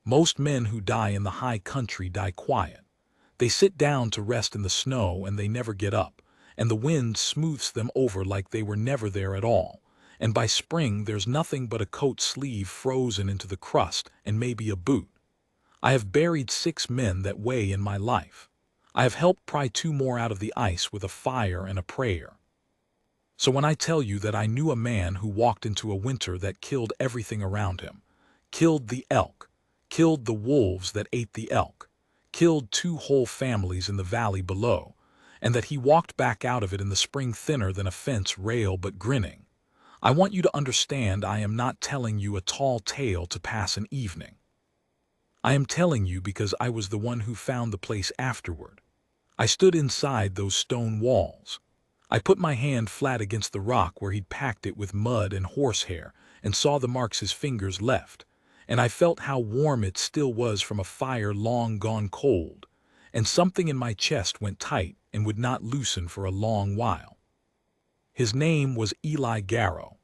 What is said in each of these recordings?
Most men who die in the high country die quiet. They sit down to rest in the snow and they never get up, and the wind smooths them over like they were never there at all. And by spring there's nothing but a coat sleeve frozen into the crust and maybe a boot. I have buried 6 men that way in my life. I have helped pry 2 more out of the ice with a fire and a prayer. So when I tell you that I knew a man who walked into a winter that killed everything around him, killed the elk, killed the wolves that ate the elk, killed 2 whole families in the valley below, and that he walked back out of it in the spring thinner than a fence rail but grinning, I want you to understand I am not telling you a tall tale to pass an evening. I am telling you because I was the one who found the place afterward. I stood inside those stone walls. I put my hand flat against the rock where he'd packed it with mud and horsehair and saw the marks his fingers left, and I felt how warm it still was from a fire long gone cold, and something in my chest went tight and would not loosen for a long while. His name was Eli Garrow.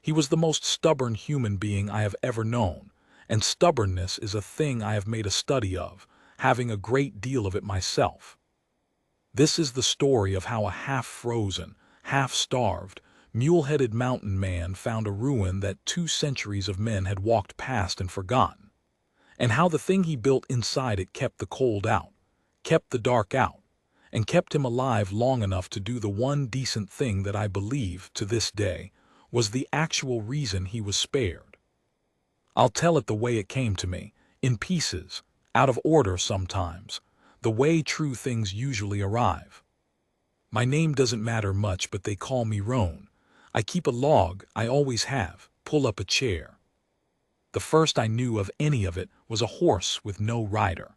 He was the most stubborn human being I have ever known, and stubbornness is a thing I have made a study of, having a great deal of it myself. This is the story of how a half-frozen, half-starved, mule-headed mountain man found a ruin that 2 centuries of men had walked past and forgotten, and how the thing he built inside it kept the cold out, kept the dark out, and kept him alive long enough to do the one decent thing that I believe, to this day, was the actual reason he was spared. I'll tell it the way it came to me, in pieces, out of order sometimes, the way true things usually arrive. My name doesn't matter much, but they call me Roan. I keep a log, I always have, pull up a chair. The first I knew of any of it was a horse with no rider.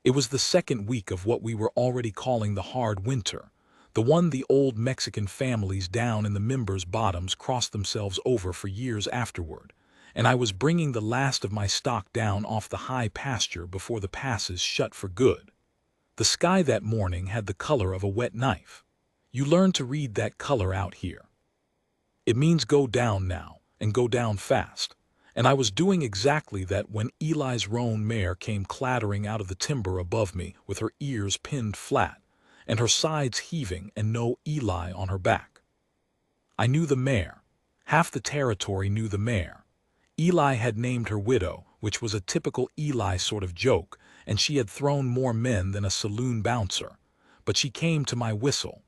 It was the second week of what we were already calling the hard winter, the one the old Mexican families down in the Members Bottoms crossed themselves over for years afterward, and I was bringing the last of my stock down off the high pasture before the passes shut for good. The sky that morning had the color of a wet knife. You learn to read that color out here. It means go down now, and go down fast. And I was doing exactly that when Eli's roan mare came clattering out of the timber above me with her ears pinned flat, and her sides heaving and no Eli on her back. I knew the mare. Half the territory knew the mare. Eli had named her Widow, which was a typical Eli sort of joke, and she had thrown more men than a saloon bouncer. But she came to my whistle.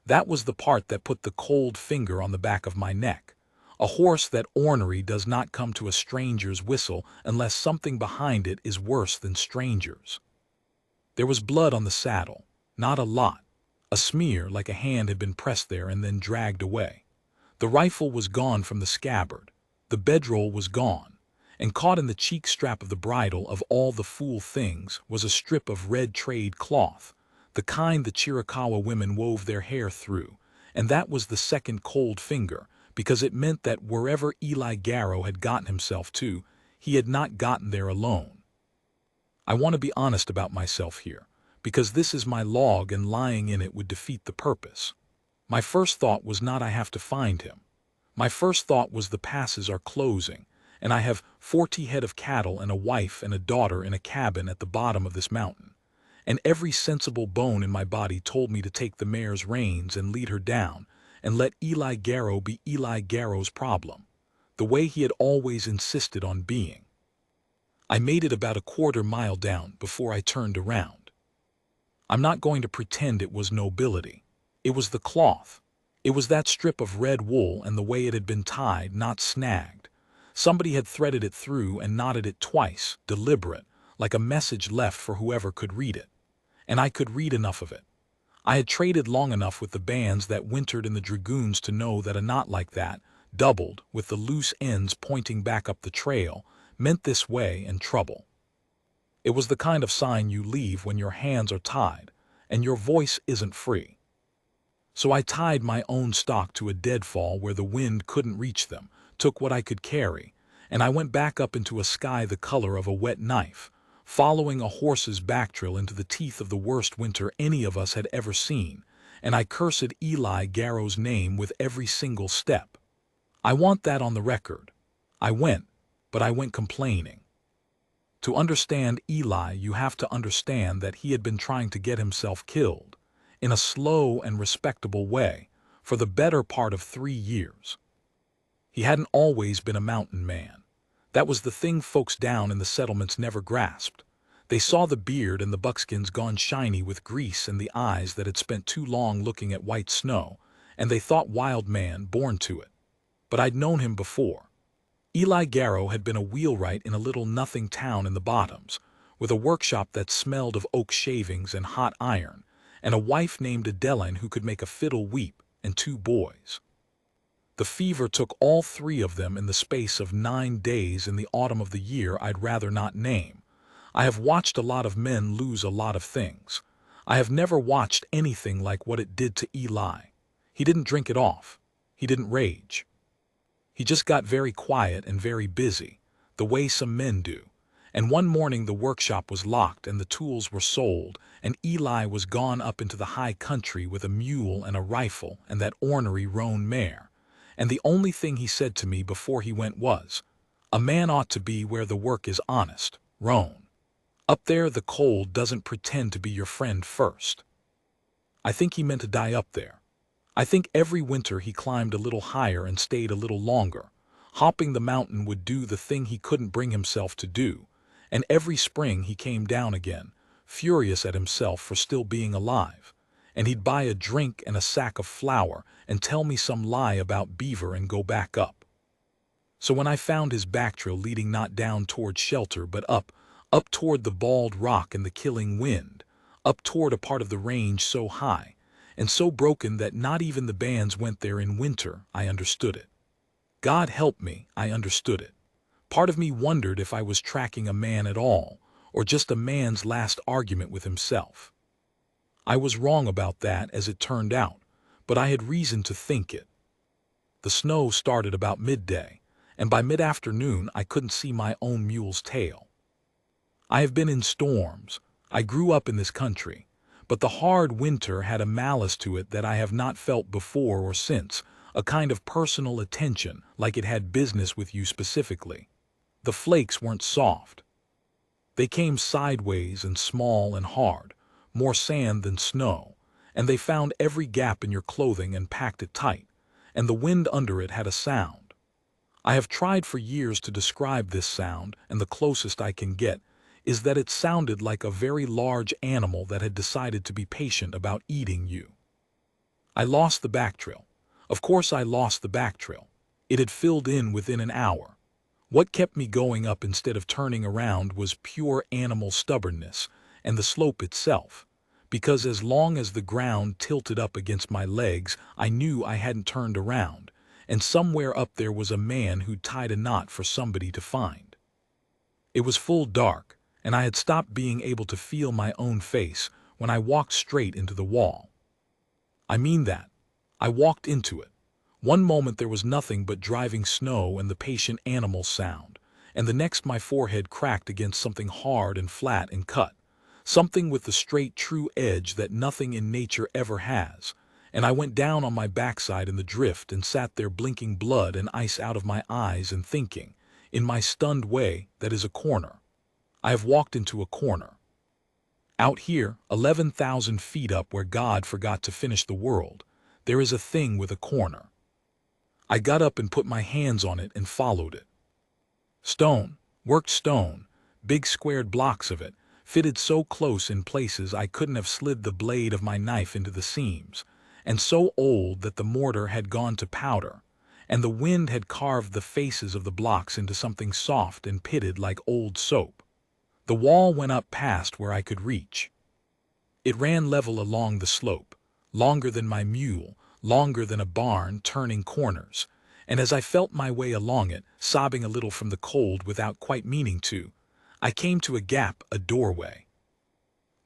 That was the part that put the cold finger on the back of my neck. A horse that ornery does not come to a stranger's whistle unless something behind it is worse than strangers. There was blood on the saddle, not a lot. A smear like a hand had been pressed there and then dragged away. The rifle was gone from the scabbard. The bedroll was gone, and caught in the cheek strap of the bridle of all the fool things was a strip of red trade cloth, the kind the Chiricahua women wove their hair through, and that was the second cold finger, because it meant that wherever Eli Garrow had gotten himself to, he had not gotten there alone. I want to be honest about myself here, because this is my log and lying in it would defeat the purpose. My first thought was not I have to find him. My first thought was the passes are closing, and I have 40 head of cattle and a wife and a daughter in a cabin at the bottom of this mountain. And every sensible bone in my body told me to take the mare's reins and lead her down, and let Eli Garrow be Eli Garrow's problem, the way he had always insisted on being. I made it about a quarter mile down before I turned around. I'm not going to pretend it was nobility. It was the cloth. It was that strip of red wool and the way it had been tied, not snagged. Somebody had threaded it through and knotted it twice, deliberate, like a message left for whoever could read it. And I could read enough of it. I had traded long enough with the bands that wintered in the dragoons to know that a knot like that, doubled, with the loose ends pointing back up the trail, meant this way and trouble. It was the kind of sign you leave when your hands are tied, and your voice isn't free. So I tied my own stock to a deadfall where the wind couldn't reach them, took what I could carry, and I went back up into a sky the color of a wet knife, following a horse's back trail into the teeth of the worst winter any of us had ever seen, and I cursed Eli Garrow's name with every single step. I want that on the record. I went, but I went complaining. To understand Eli, you have to understand that he had been trying to get himself killed, in a slow and respectable way, for the better part of 3 years. He hadn't always been a mountain man. That was the thing folks down in the settlements never grasped. They saw the beard and the buckskins gone shiny with grease and the eyes that had spent too long looking at white snow, and they thought wild man born to it. But I'd known him before. Eli Garrow had been a wheelwright in a little nothing town in the bottoms, with a workshop that smelled of oak shavings and hot iron, and a wife named Adeline who could make a fiddle weep, and 2 boys. The fever took all 3 of them in the space of 9 days in the autumn of the year I'd rather not name. I have watched a lot of men lose a lot of things. I have never watched anything like what it did to Eli. He didn't drink it off. He didn't rage. He just got very quiet and very busy, the way some men do. And one morning the workshop was locked and the tools were sold, and Eli was gone up into the high country with a mule and a rifle and that ornery roan mare. And the only thing he said to me before he went was, "A man ought to be where the work is honest, roan. Up there the cold doesn't pretend to be your friend first." I think he meant to die up there. I think every winter he climbed a little higher and stayed a little longer. Hopping the mountain would do the thing he couldn't bring himself to do, and every spring he came down again, furious at himself for still being alive, and he'd buy a drink and a sack of flour and tell me some lie about beaver and go back up. So when I found his back trail leading not down toward shelter but up toward the bald rock and the killing wind, up toward a part of the range so high and so broken that not even the bands went there in winter, I understood it. God help me, I understood it. Part of me wondered if I was tracking a man at all, or just a man's last argument with himself. I was wrong about that as it turned out, but I had reason to think it. The snow started about midday, and by mid-afternoon I couldn't see my own mule's tail. I have been in storms. I grew up in this country, but the hard winter had a malice to it that I have not felt before or since, a kind of personal attention, like it had business with you specifically. The flakes weren't soft. They came sideways and small and hard, more sand than snow, and they found every gap in your clothing and packed it tight, and the wind under it had a sound. I have tried for years to describe this sound, and the closest I can get is that it sounded like a very large animal that had decided to be patient about eating you. I lost the back trail. Of course I lost the back trail. It had filled in within an hour. What kept me going up instead of turning around was pure animal stubbornness and the slope itself, because as long as the ground tilted up against my legs, I knew I hadn't turned around, and somewhere up there was a man who'd tied a knot for somebody to find. It was full dark, and I had stopped being able to feel my own face when I walked straight into the wall. I mean that. I walked into it. One moment there was nothing but driving snow and the patient animal sound, and the next my forehead cracked against something hard and flat and cut, something with the straight true edge that nothing in nature ever has, and I went down on my backside in the drift and sat there blinking blood and ice out of my eyes and thinking, in my stunned way, that is a corner. I have walked into a corner. Out here, 11,000 feet up where God forgot to finish the world, there is a thing with a corner. I got up and put my hands on it and followed it. Stone, worked stone, big squared blocks of it, fitted so close in places I couldn't have slid the blade of my knife into the seams, and so old that the mortar had gone to powder, and the wind had carved the faces of the blocks into something soft and pitted like old soap. The wall went up past where I could reach. It ran level along the slope, longer than my mule, longer than a barn turning corners, and as I felt my way along it, sobbing a little from the cold without quite meaning to, I came to a gap, a doorway,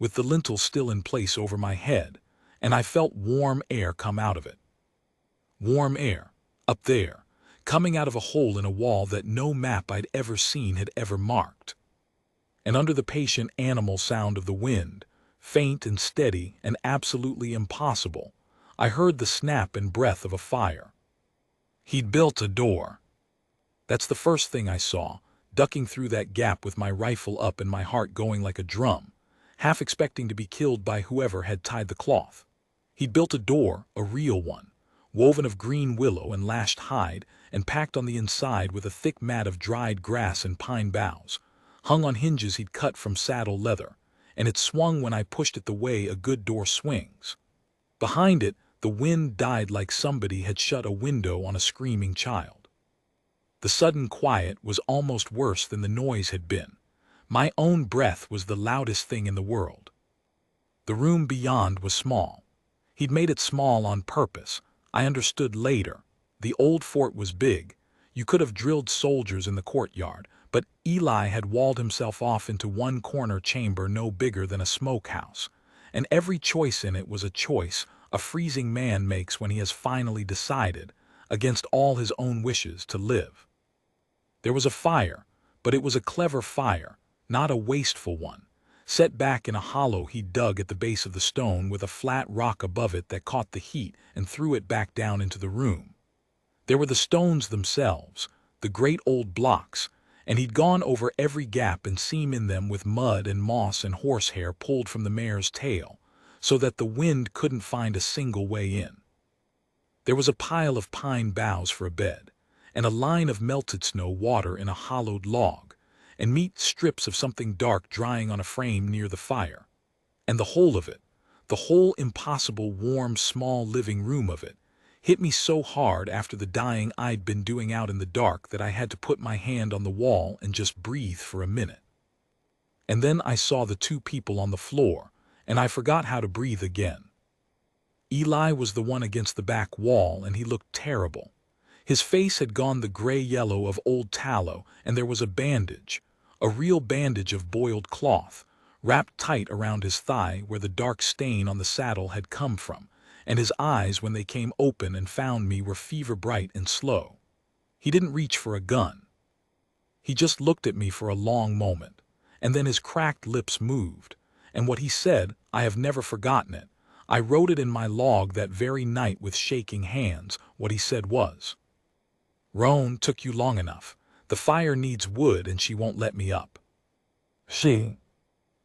with the lintel still in place over my head, and I felt warm air come out of it. Warm air, up there, coming out of a hole in a wall that no map I'd ever seen had ever marked. And under the patient animal sound of the wind, faint and steady and absolutely impossible, I heard the snap and breath of a fire. He'd built a door. That's the first thing I saw, ducking through that gap with my rifle up and my heart going like a drum, half expecting to be killed by whoever had tied the cloth. He'd built a door, a real one, woven of green willow and lashed hide, and packed on the inside with a thick mat of dried grass and pine boughs, hung on hinges he'd cut from saddle leather, and it swung when I pushed it the way a good door swings. Behind it, the wind died like somebody had shut a window on a screaming child. The sudden quiet was almost worse than the noise had been. My own breath was the loudest thing in the world. The room beyond was small. He'd made it small on purpose. I understood later. The old fort was big. You could have drilled soldiers in the courtyard, but Eli had walled himself off into one corner chamber no bigger than a smokehouse, and every choice in it was a choice a freezing man makes when he has finally decided, against all his own wishes, to live. There was a fire, but it was a clever fire, not a wasteful one, set back in a hollow he dug at the base of the stone with a flat rock above it that caught the heat and threw it back down into the room. There were the stones themselves, the great old blocks, and he'd gone over every gap and seam in them with mud and moss and horsehair pulled from the mare's tail, so that the wind couldn't find a single way in. There was a pile of pine boughs for a bed, and a line of melted snow water in a hollowed log, and meat strips of something dark drying on a frame near the fire. And the whole of it, the whole impossible warm small living room of it, hit me so hard after the dying I'd been doing out in the dark that I had to put my hand on the wall and just breathe for a minute. And then I saw the two people on the floor, and I forgot how to breathe again. Eli was the one against the back wall, and he looked terrible. His face had gone the gray-yellow of old tallow, and there was a bandage, a real bandage of boiled cloth, wrapped tight around his thigh where the dark stain on the saddle had come from, and his eyes, when they came open and found me, were fever-bright and slow. He didn't reach for a gun. He just looked at me for a long moment, and then his cracked lips moved, and what he said, I have never forgotten it. I wrote it in my log that very night with shaking hands. What he said was, "Roan, took you long enough. The fire needs wood and she won't let me up." She.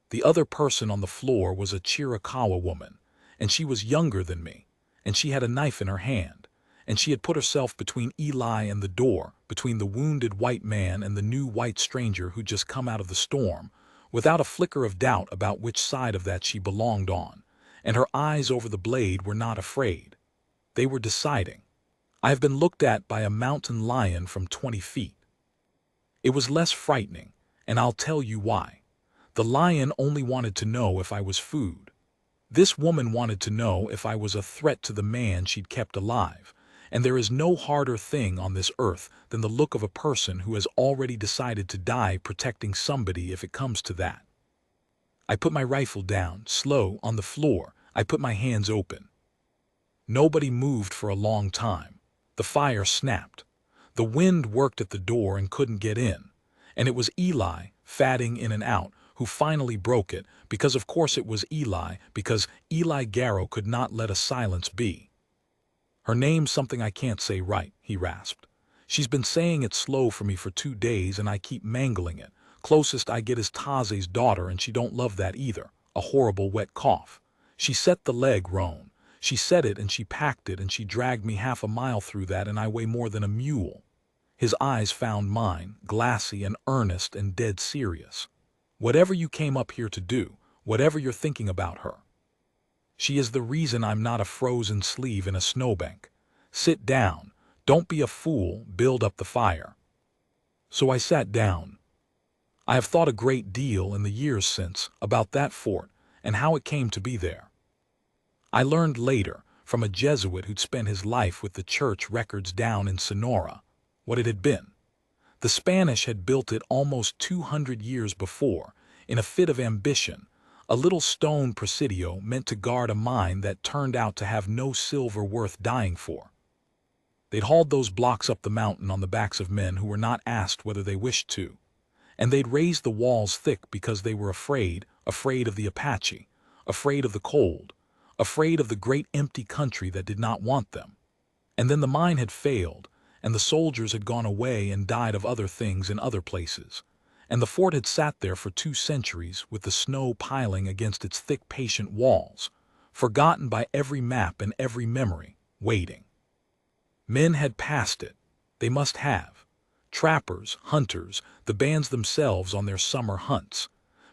The other person on the floor was a Chiricahua woman, and she was younger than me, and she had a knife in her hand, and she had put herself between Eli and the door, between the wounded white man and the new white stranger who'd just come out of the storm, without a flicker of doubt about which side of that she belonged on, and her eyes over the blade were not afraid. They were deciding. I have been looked at by a mountain lion from 20 feet. It was less frightening, and I'll tell you why. The lion only wanted to know if I was food. This woman wanted to know if I was a threat to the man she'd kept alive, and there is no harder thing on this earth than the look of a person who has already decided to die protecting somebody if it comes to that. I put my rifle down, slow, on the floor. I put my hands open. Nobody moved for a long time. The fire snapped. The wind worked at the door and couldn't get in, and it was Eli, fatting in and out, who finally broke it, because of course it was Eli, because Eli Garrow could not let a silence be. "Her name's something I can't say right," he rasped. "She's been saying it slow for me for 2 days, and I keep mangling it. Closest I get is Taze's daughter, and she don't love that either. A horrible wet cough. She set the leg, Roan. She set it and she packed it and she dragged me half a mile through that, and I weigh more than a mule." His eyes found mine, glassy and earnest and dead serious. "Whatever you came up here to do, whatever you're thinking about her, she is the reason I'm not a frozen sleeve in a snowbank. Sit down. Don't be a fool. Build up the fire." So I sat down. I have thought a great deal in the years since about that fort and how it came to be there. I learned later, from a Jesuit who'd spent his life with the church records down in Sonora, what it had been. The Spanish had built it almost 200 years before, in a fit of ambition, a little stone presidio meant to guard a mine that turned out to have no silver worth dying for. They'd hauled those blocks up the mountain on the backs of men who were not asked whether they wished to, and they'd raised the walls thick because they were afraid of the Apache, afraid of the cold, afraid of the great empty country that did not want them. And then the mine had failed, and the soldiers had gone away and died of other things in other places. And the fort had sat there for 2 centuries with the snow piling against its thick patient walls, forgotten by every map and every memory, waiting. Men had passed it. They must have. Trappers, hunters, the bands themselves on their summer hunts.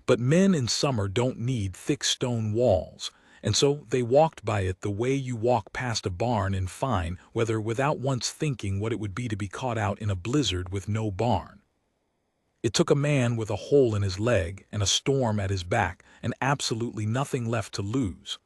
But men in summer don't need thick stone walls, and so they walked by it the way you walk past a barn in fine weather without once thinking what it would be to be caught out in a blizzard with no barn. It took a man with a hole in his leg and a storm at his back and absolutely nothing left to lose.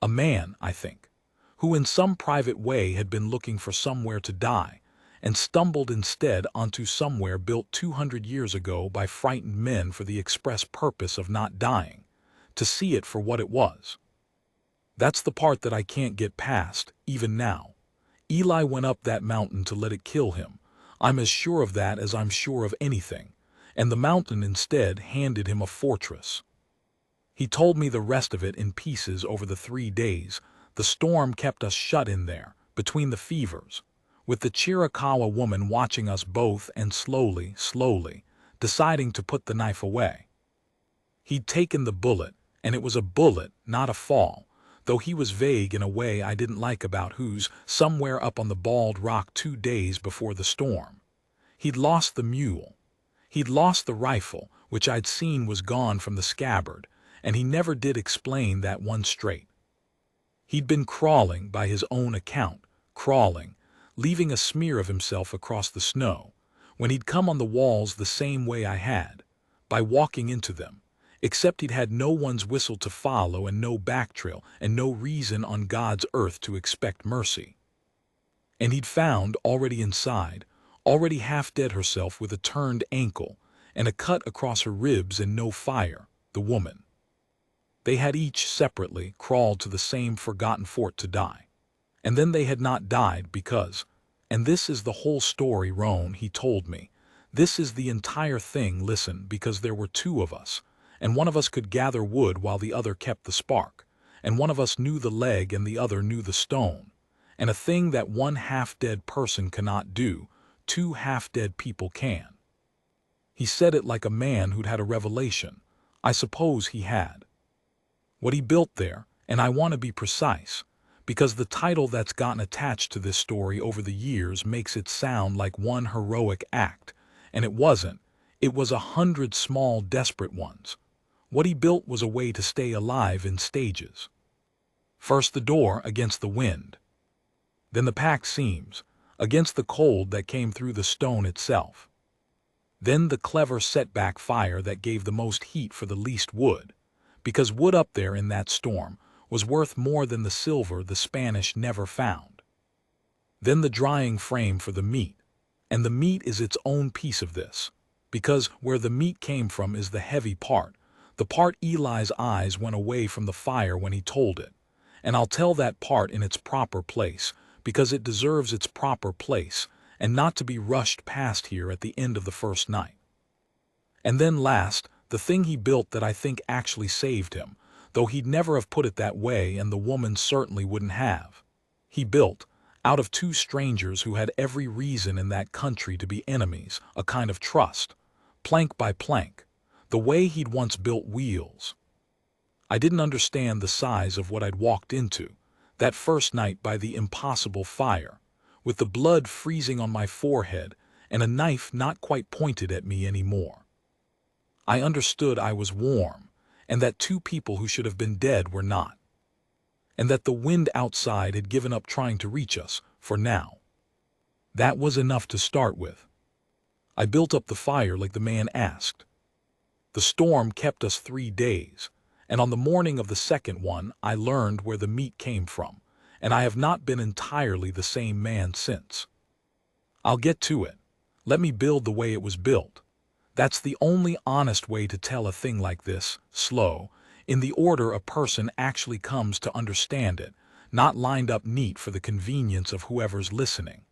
A man, I think, who in some private way had been looking for somewhere to die, and stumbled instead onto somewhere built 200 years ago by frightened men for the express purpose of not dying, to see it for what it was. That's the part that I can't get past, even now. Eli went up that mountain to let it kill him. I'm as sure of that as I'm sure of anything, and the mountain instead handed him a fortress. He told me the rest of it in pieces over the 3 days. The storm kept us shut in there, between the fevers, with the Chiricahua woman watching us both and slowly, deciding to put the knife away. He'd taken the bullet, and it was a bullet, not a fall, though he was vague in a way I didn't like about who's somewhere up on the bald rock 2 days before the storm. He'd lost the mule. He'd lost the rifle, which I'd seen was gone from the scabbard, and he never did explain that one straight. He'd been crawling, by his own account, crawling, leaving a smear of himself across the snow, when he'd come on the walls the same way I had, by walking into them, except he'd had no one's whistle to follow and no back trail and no reason on God's earth to expect mercy. And he'd found, already inside, already half dead herself with a turned ankle and a cut across her ribs and no fire, the woman. They had each separately crawled to the same forgotten fort to die. And then they had not died because, and this is the whole story, Roan, he told me, this is the entire thing, listen, because there were 2 of us, and one of us could gather wood while the other kept the spark, and one of us knew the leg and the other knew the stone, and a thing that one half-dead person cannot do, 2 half-dead people can. He said it like a man who'd had a revelation. I suppose he had. What he built there, and I want to be precise, because the title that's gotten attached to this story over the years makes it sound like one heroic act, and it wasn't. It was 100 small, desperate ones. What he built was a way to stay alive in stages. First the door against the wind. Then the packed seams, against the cold that came through the stone itself. Then the clever setback fire that gave the most heat for the least wood, because wood up there in that storm was worth more than the silver the Spanish never found. Then the drying frame for the meat, and the meat is its own piece of this, because where the meat came from is the heavy part, the part Eli's eyes went away from the fire when he told it, and I'll tell that part in its proper place, because it deserves its proper place, and not to be rushed past here at the end of the first night. And then last, the thing he built that I think actually saved him, though he'd never have put it that way and the woman certainly wouldn't have. He built, out of 2 strangers who had every reason in that country to be enemies, a kind of trust, plank by plank, the way he'd once built wheels. I didn't understand the size of what I'd walked into, that first night by the impossible fire, with the blood freezing on my forehead and a knife not quite pointed at me anymore. I understood I was warm, and that 2 people who should have been dead were not, and that the wind outside had given up trying to reach us, for now. That was enough to start with. I built up the fire like the man asked. The storm kept us 3 days, and on the morning of the second one I learned where the meat came from, and I have not been entirely the same man since. I'll get to it. Let me build the way it was built. That's the only honest way to tell a thing like this, slow, in the order a person actually comes to understand it, not lined up neat for the convenience of whoever's listening.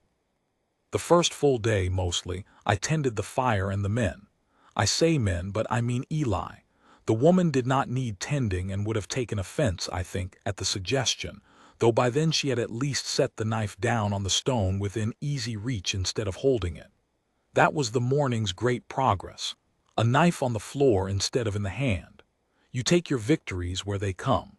The first full day, mostly, I tended the fire and the men. I say men, but I mean Eli. The woman did not need tending and would have taken offense, I think, at the suggestion, though by then she had at least set the knife down on the stone within easy reach instead of holding it. That was the morning's great progress. A knife on the floor instead of in the hand. You take your victories where they come.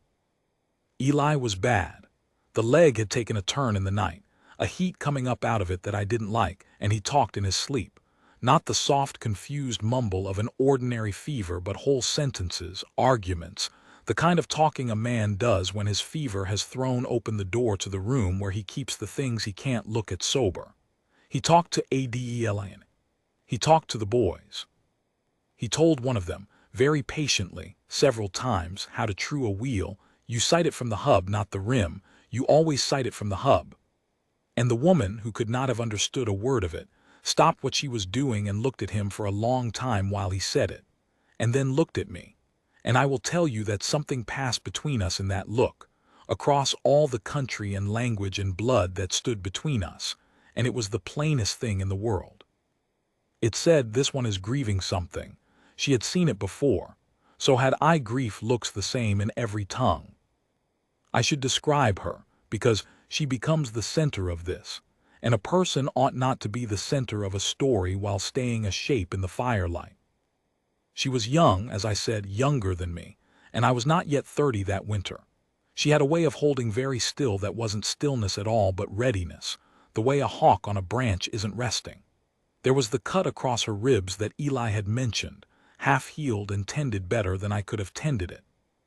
Eli was bad. The leg had taken a turn in the night, a heat coming up out of it that I didn't like, and he talked in his sleep. Not the soft, confused mumble of an ordinary fever, but whole sentences, arguments, the kind of talking a man does when his fever has thrown open the door to the room where he keeps the things he can't look at sober. He talked to Adelin. He talked to the boys. He told one of them, very patiently, several times, how to true a wheel. You sight it from the hub, not the rim. You always sight it from the hub. And the woman, who could not have understood a word of it, stopped what she was doing and looked at him for a long time while he said it, and then looked at me. And I will tell you that something passed between us in that look, across all the country and language and blood that stood between us, and it was the plainest thing in the world. It said, "This one is grieving something." She had seen it before. So had I. Grief looks the same in every tongue. I should describe her, because she becomes the center of this, and a person ought not to be the center of a story while staying a shape in the firelight. She was young, as I said, younger than me, and I was not yet 30 that winter. She had a way of holding very still that wasn't stillness at all but readiness, the way a hawk on a branch isn't resting. There was the cut across her ribs that Eli had mentioned, half-healed and tended better than I could have tended it.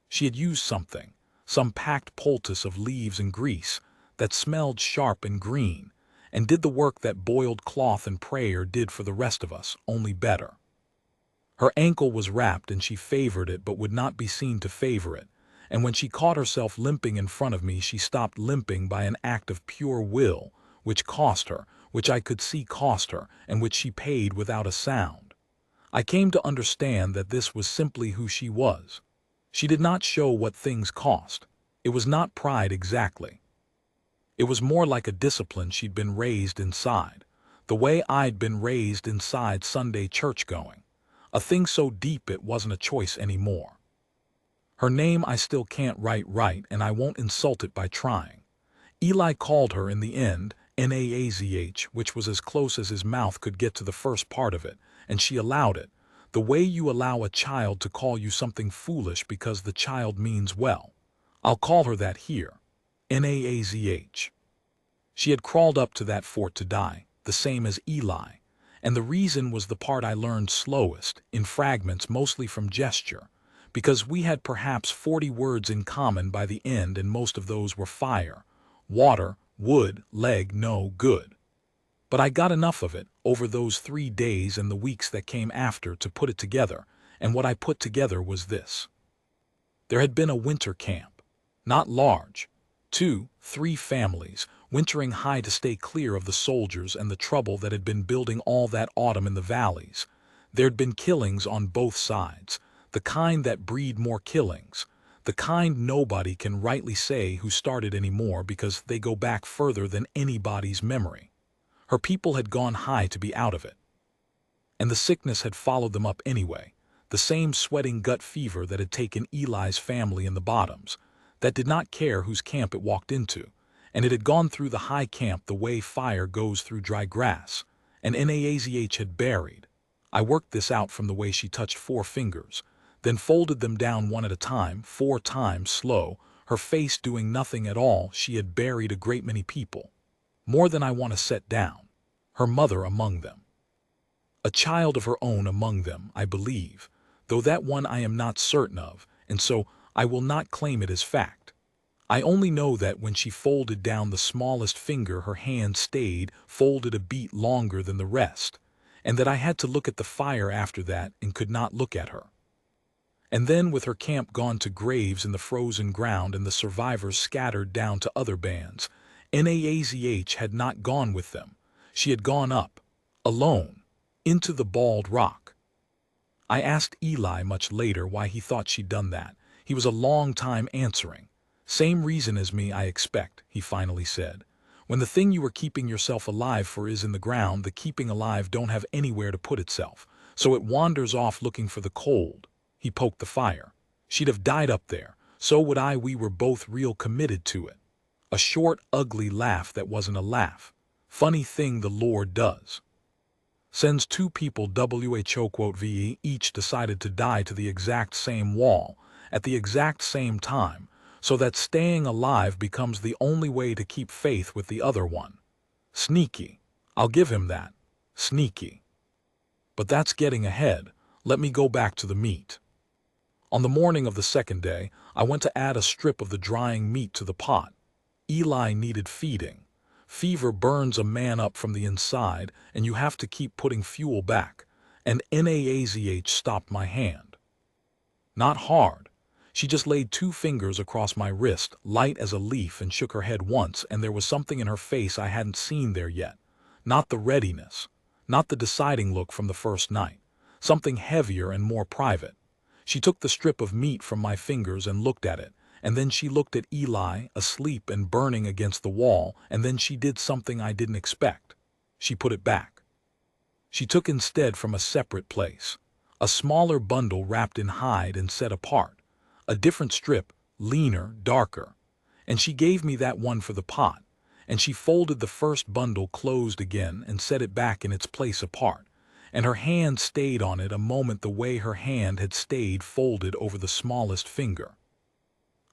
She had used something, some packed poultice of leaves and grease, that smelled sharp and green, and did the work that boiled cloth and prayer did for the rest of us, only better. Her ankle was wrapped and she favored it but would not be seen to favor it, and when she caught herself limping in front of me she stopped limping by an act of pure will, which cost her, which I could see cost her, and which she paid without a sound. I came to understand that this was simply who she was. She did not show what things cost. It was not pride exactly. It was more like a discipline she'd been raised inside, the way I'd been raised inside Sunday church-going, a thing so deep it wasn't a choice anymore. Her name I still can't write right, and I won't insult it by trying. Eli called her in the end Naazh, which was as close as his mouth could get to the first part of it, and she allowed it, the way you allow a child to call you something foolish because the child means well. I'll call her that here. Naazh. She had crawled up to that fort to die, the same as Eli, and the reason was the part I learned slowest, in fragments mostly from gesture, because we had perhaps 40 words in common by the end, and most of those were fire, water, wood, leg, no good. But I got enough of it over those 3 days and the weeks that came after to put it together, and what I put together was this. There had been a winter camp. Not large. 2, 3 families, wintering high to stay clear of the soldiers and the trouble that had been building all that autumn in the valleys. There'd been killings on both sides, the kind that breed more killings, the kind nobody can rightly say who started anymore because they go back further than anybody's memory. Her people had gone high to be out of it. And the sickness had followed them up anyway, the same sweating gut fever that had taken Eli's family in the bottoms, that did not care whose camp it walked into, and it had gone through the high camp the way fire goes through dry grass, and Naazh had buried. I worked this out from the way she touched 4 fingers, then folded them down one at a time, 4 times, slow, her face doing nothing at all. She had buried a great many people. More than I want to set down. Her mother among them. A child of her own among them, I believe, though that one I am not certain of, and so I will not claim it as fact. I only know that when she folded down the smallest finger her hand stayed folded a beat longer than the rest, and that I had to look at the fire after that and could not look at her. And then with her camp gone to graves in the frozen ground and the survivors scattered down to other bands, Naazh had not gone with them. She had gone up, alone, into the bald rock. I asked Eli much later why he thought she'd done that. He was a long time answering. Same reason as me, I expect, he finally said. When the thing you were keeping yourself alive for is in the ground, the keeping alive don't have anywhere to put itself, so it wanders off looking for the cold. He poked the fire. She'd have died up there. So would I. We were both real committed to it. A short, ugly laugh that wasn't a laugh. Funny thing the Lord does. Sends two people WHOQV each decided to die to the exact same wall, at the exact same time, so that staying alive becomes the only way to keep faith with the other one. Sneaky. I'll give him that. Sneaky. But that's getting ahead. Let me go back to the meat. On the morning of the second day, I went to add a strip of the drying meat to the pot. Eli needed feeding. Fever burns a man up from the inside, and you have to keep putting fuel back. And Naazh stopped my hand. Not hard. She just laid two fingers across my wrist, light as a leaf, and shook her head once, and there was something in her face I hadn't seen there yet. Not the readiness. Not the deciding look from the first night. Something heavier and more private. She took the strip of meat from my fingers and looked at it, and then she looked at Eli, asleep and burning against the wall, and then she did something I didn't expect. She put it back. She took instead from a separate place. A smaller bundle wrapped in hide and set apart. A different strip, leaner, darker. And she gave me that one for the pot, and she folded the first bundle closed again and set it back in its place apart. And her hand stayed on it a moment the way her hand had stayed folded over the smallest finger.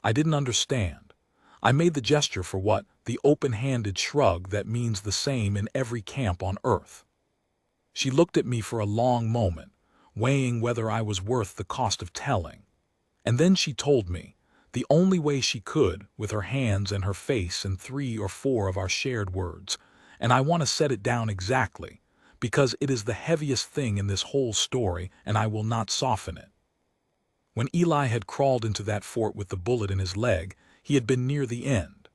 I didn't understand. I made the gesture for what, the open-handed shrug that means the same in every camp on earth. She looked at me for a long moment, weighing whether I was worth the cost of telling. And then she told me, the only way she could, with her hands and her face and 3 or 4 of our shared words, and I want to set it down exactly, because it is the heaviest thing in this whole story and I will not soften it. When Eli had crawled into that fort with the bullet in his leg, he had been near the end.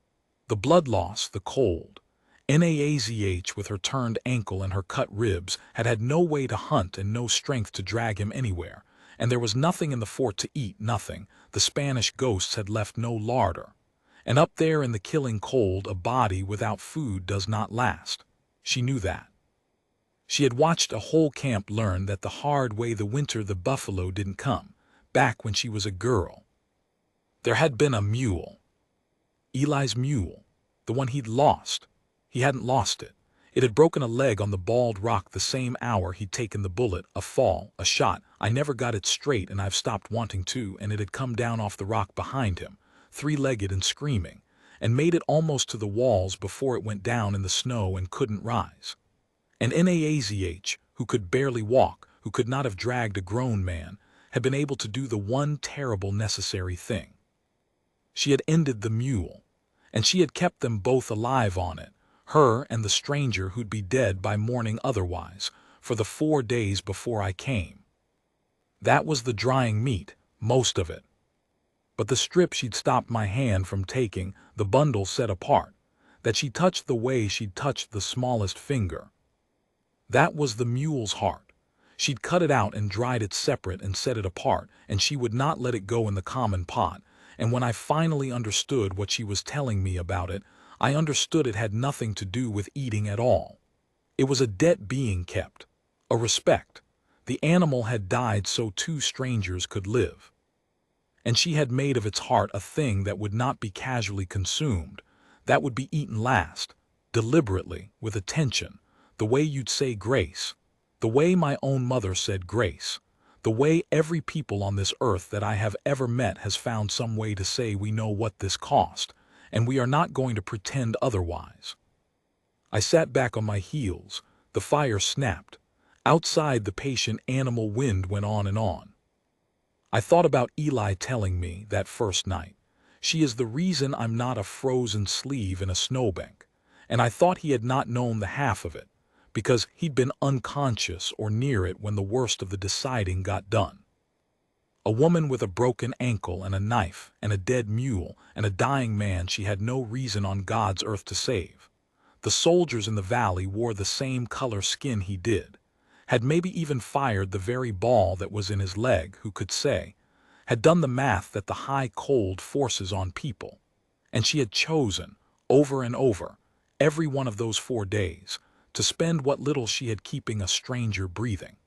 The blood loss, the cold. Naazh, with her turned ankle and her cut ribs, had had no way to hunt and no strength to drag him anywhere, and there was nothing in the fort to eat, nothing. The Spanish ghosts had left no larder. And up there in the killing cold, a body without food does not last. She knew that. She had watched a whole camp learn that the hard way the winter the buffalo didn't come, back when she was a girl. There had been a mule. Eli's mule. The one he'd lost. He hadn't lost it. It had broken a leg on the bald rock the same hour he'd taken the bullet, a fall, a shot. I never got it straight and I've stopped wanting to, and it had come down off the rock behind him, 3-legged and screaming, and made it almost to the walls before it went down in the snow and couldn't rise. And Naazh, who could barely walk, who could not have dragged a grown man, had been able to do the one terrible necessary thing. She had ended the mule, and she had kept them both alive on it, her and the stranger who'd be dead by morning otherwise, for the 4 days before I came. That was the drying meat, most of it. But the strip she'd stopped my hand from taking, the bundle set apart, that she touched the way she'd touched the smallest finger. That was the mule's heart. She'd cut it out and dried it separate and set it apart, and she would not let it go in the common pot, and when I finally understood what she was telling me about it, I understood it had nothing to do with eating at all. It was a debt being kept, a respect. The animal had died so 2 strangers could live. And she had made of its heart a thing that would not be casually consumed, that would be eaten last, deliberately, with attention, the way you'd say grace, the way my own mother said grace, the way every people on this earth that I have ever met has found some way to say we know what this cost, and we are not going to pretend otherwise. I sat back on my heels. The fire snapped. Outside, the patient animal wind went on and on. I thought about Eli telling me that first night, she is the reason I'm not a frozen sleeve in a snowbank, and I thought he had not known the half of it, because he'd been unconscious or near it when the worst of the deciding got done. A woman with a broken ankle and a knife and a dead mule and a dying man she had no reason on God's earth to save. The soldiers in the valley wore the same color skin he did, had maybe even fired the very ball that was in his leg, who could say, had done the math that the high cold forces on people. And she had chosen, over and over, every one of those 4 days, to spend what little she had keeping a stranger breathing.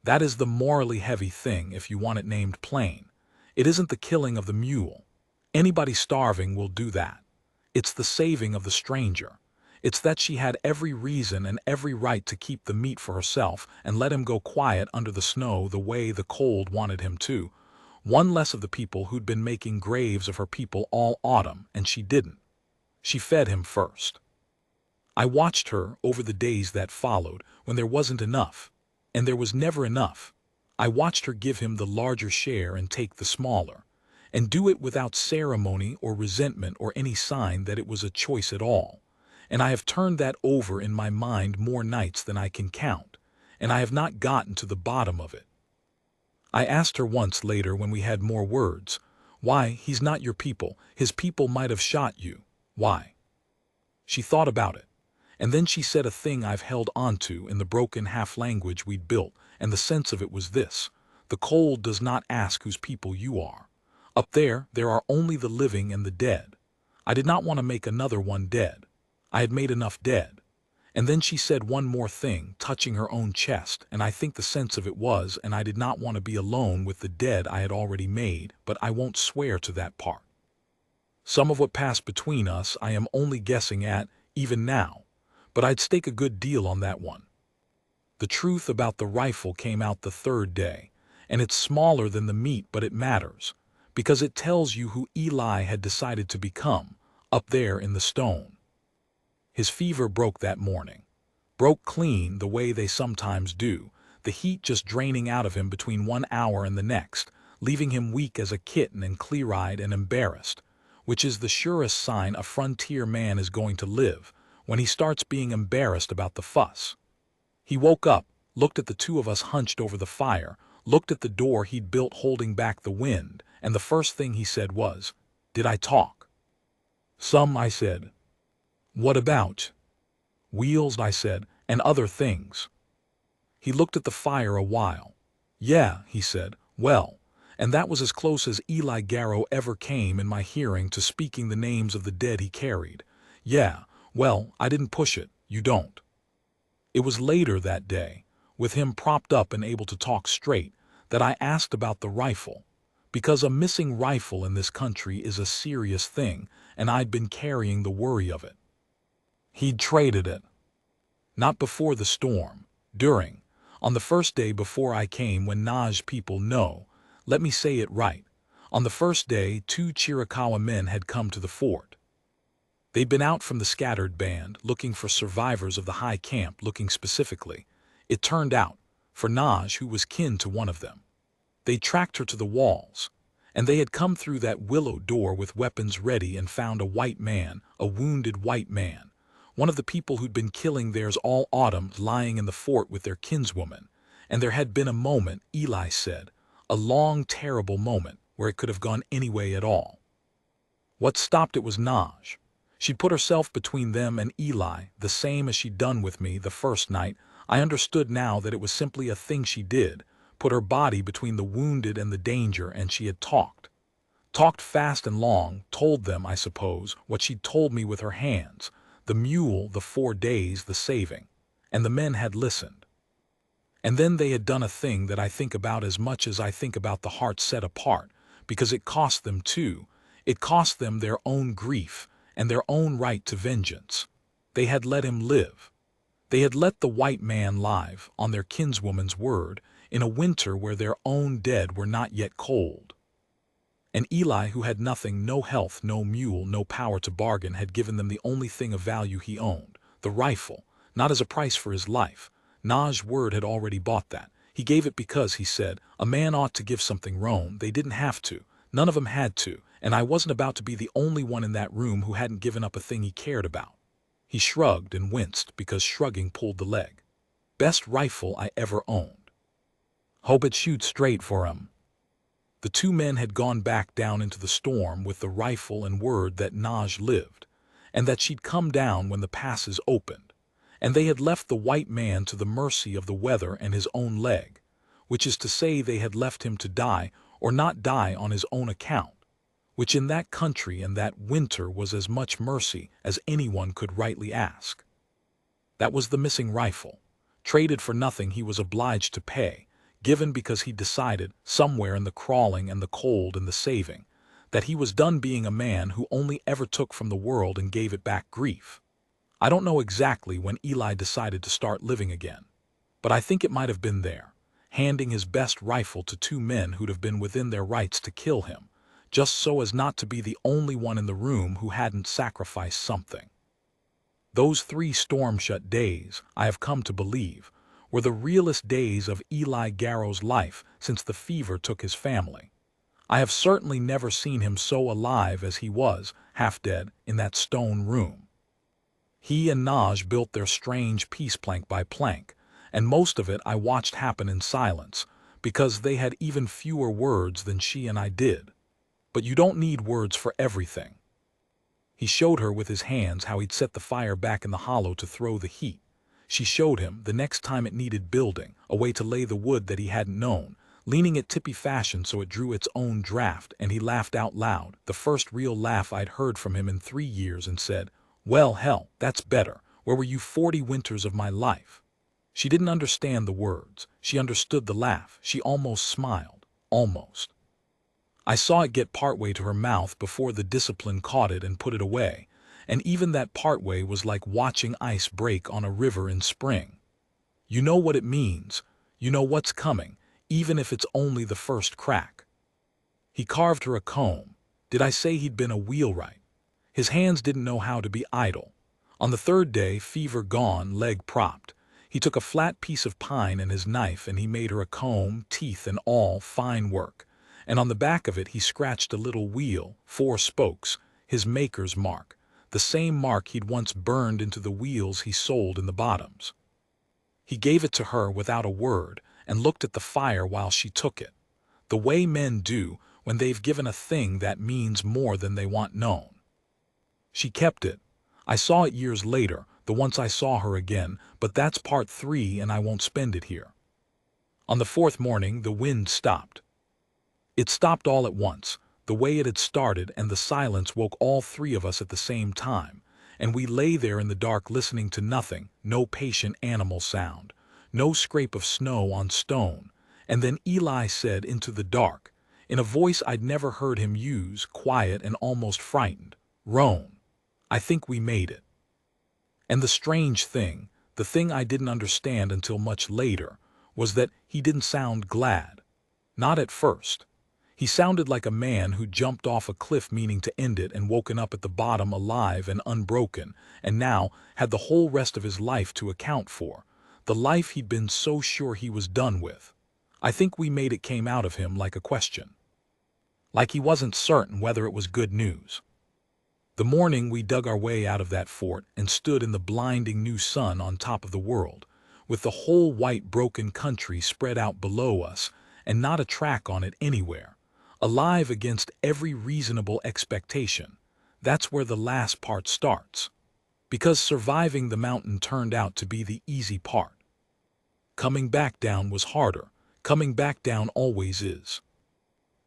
That is the morally heavy thing, if you want it named plain. It isn't the killing of the mule. Anybody starving will do that. It's the saving of the stranger. It's that she had every reason and every right to keep the meat for herself and let him go quiet under the snow the way the cold wanted him to. One less of the people who'd been making graves of her people all autumn, and she didn't. She fed him first. I watched her over the days that followed, when there wasn't enough. And there was never enough. I watched her give him the larger share and take the smaller, and do it without ceremony or resentment or any sign that it was a choice at all. And I have turned that over in my mind more nights than I can count, and I have not gotten to the bottom of it. I asked her once later when we had more words, "Why, he's not your people. His people might have shot you. Why?" She thought about it, and then she said a thing I've held onto in the broken half-language we'd built, and the sense of it was this: the cold does not ask whose people you are. Up there are only the living and the dead. I did not want to make another one dead. I had made enough dead. And then she said one more thing, touching her own chest, and I think the sense of it was, and I did not want to be alone with the dead I had already made, but I won't swear to that part. Some of what passed between us I am only guessing at, even now, but I'd stake a good deal on that one. The truth about the rifle came out the third day, and it's smaller than the meat, but it matters, because it tells you who Eli had decided to become, up there in the stone. His fever broke that morning. Broke clean the way they sometimes do, the heat just draining out of him between 1 hour and the next, leaving him weak as a kitten and clear-eyed and embarrassed, which is the surest sign a frontier man is going to live, when he starts being embarrassed about the fuss. He woke up, looked at the two of us hunched over the fire, looked at the door he'd built holding back the wind, and the first thing he said was, "Did I talk?" "Some," I said. "What about?" "Wheels," I said, "and other things." He looked at the fire a while. "Yeah," he said, "well," and that was as close as Eli Garrow ever came in my hearing to speaking the names of the dead he carried. "Yeah, well, I didn't push it, you don't." It was later that day, with him propped up and able to talk straight, that I asked about the rifle, because a missing rifle in this country is a serious thing, and I'd been carrying the worry of it. He'd traded it. Not before the storm, during, on the first day before I came when Naj people know, let me say it right, on the first day 2 Chiricahua men had come to the fort. They'd been out from the scattered band, looking for survivors of the high camp, looking specifically, it turned out, for Naj, who was kin to one of them. They tracked her to the walls, and they had come through that willow door with weapons ready and found a white man, a wounded white man, one of the people who'd been killing theirs all autumn, lying in the fort with their kinswoman. And there had been a moment, Eli said, a long, terrible moment, where it could have gone any way at all. What stopped it was Naj. She'd put herself between them and Eli, the same as she'd done with me the first night. I understood now that it was simply a thing she did, put her body between the wounded and the danger, and she had talked. Talked fast and long, told them, I suppose, what she'd told me with her hands, the mule, the 4 days, the saving, and the men had listened. And then they had done a thing that I think about as much as I think about the heart set apart, because it cost them too. It cost them their own grief and their own right to vengeance. They had let him live. They had let the white man live, on their kinswoman's word, in a winter where their own dead were not yet cold. And Eli, who had nothing, no health, no mule, no power to bargain, had given them the only thing of value he owned, the rifle, not as a price for his life. Naj's word had already bought that. He gave it because, he said, a man ought to give something roan. They didn't have to. None of them had to, and I wasn't about to be the only one in that room who hadn't given up a thing he cared about. He shrugged and winced, because shrugging pulled the leg. Best rifle I ever owned. Hope it shoots straight for him. The 2 men had gone back down into the storm with the rifle and word that Naj lived, and that she'd come down when the passes opened, and they had left the white man to the mercy of the weather and his own leg, which is to say they had left him to die or not die on his own account, which in that country and that winter was as much mercy as anyone could rightly ask. That was the missing rifle, traded for nothing he was obliged to pay, given because he decided, somewhere in the crawling and the cold and the saving, that he was done being a man who only ever took from the world and gave it back grief. I don't know exactly when Eli decided to start living again, but I think it might have been there, handing his best rifle to two men who'd have been within their rights to kill him, just so as not to be the only one in the room who hadn't sacrificed something. Those 3 storm-shut days, I have come to believe, were the realest days of Eli Garrow's life since the fever took his family. I have certainly never seen him so alive as he was, half dead, in that stone room. He and Naj built their strange peace plank by plank, and most of it I watched happen in silence, because they had even fewer words than she and I did. But you don't need words for everything. He showed her with his hands how he'd set the fire back in the hollow to throw the heat. She showed him, the next time it needed building, a way to lay the wood that he hadn't known, leaning it tippy fashion so it drew its own draft, and he laughed out loud, the first real laugh I'd heard from him in 3 years, and said, "Well, hell, that's better. Where were you 40 winters of my life?" She didn't understand the words. She understood the laugh. She almost smiled. Almost. I saw it get partway to her mouth before the discipline caught it and put it away, and even that partway was like watching ice break on a river in spring. You know what it means. You know what's coming, even if it's only the first crack. He carved her a comb. Did I say he'd been a wheelwright? His hands didn't know how to be idle. On the 3rd day, fever gone, leg propped, he took a flat piece of pine and his knife and he made her a comb, teeth and all, fine work. And on the back of it he scratched a little wheel, 4 spokes, his maker's mark, the same mark he'd once burned into the wheels he sold in the bottoms. He gave it to her without a word and looked at the fire while she took it, the way men do when they've given a thing that means more than they want known. She kept it. I saw it years later, the once I saw her again, but that's part 3 and I won't spend it here. On the 4th morning the wind stopped. It stopped all at once, the way it had started, and the silence woke all 3 of us at the same time, and we lay there in the dark listening to nothing, no patient animal sound, no scrape of snow on stone, and then Eli said into the dark, in a voice I'd never heard him use, quiet and almost frightened, "Roan, I think we made it." And the strange thing, the thing I didn't understand until much later, was that he didn't sound glad. Not at first. He sounded like a man who jumped off a cliff meaning to end it and woken up at the bottom alive and unbroken, and now had the whole rest of his life to account for, the life he'd been so sure he was done with. I think we made it came out of him like a question. Like he wasn't certain whether it was good news. The morning we dug our way out of that fort and stood in the blinding new sun on top of the world, with the whole white broken country spread out below us and not a track on it anywhere, alive against every reasonable expectation. That's where the last part starts. Because surviving the mountain turned out to be the easy part. Coming back down was harder. Coming back down always is.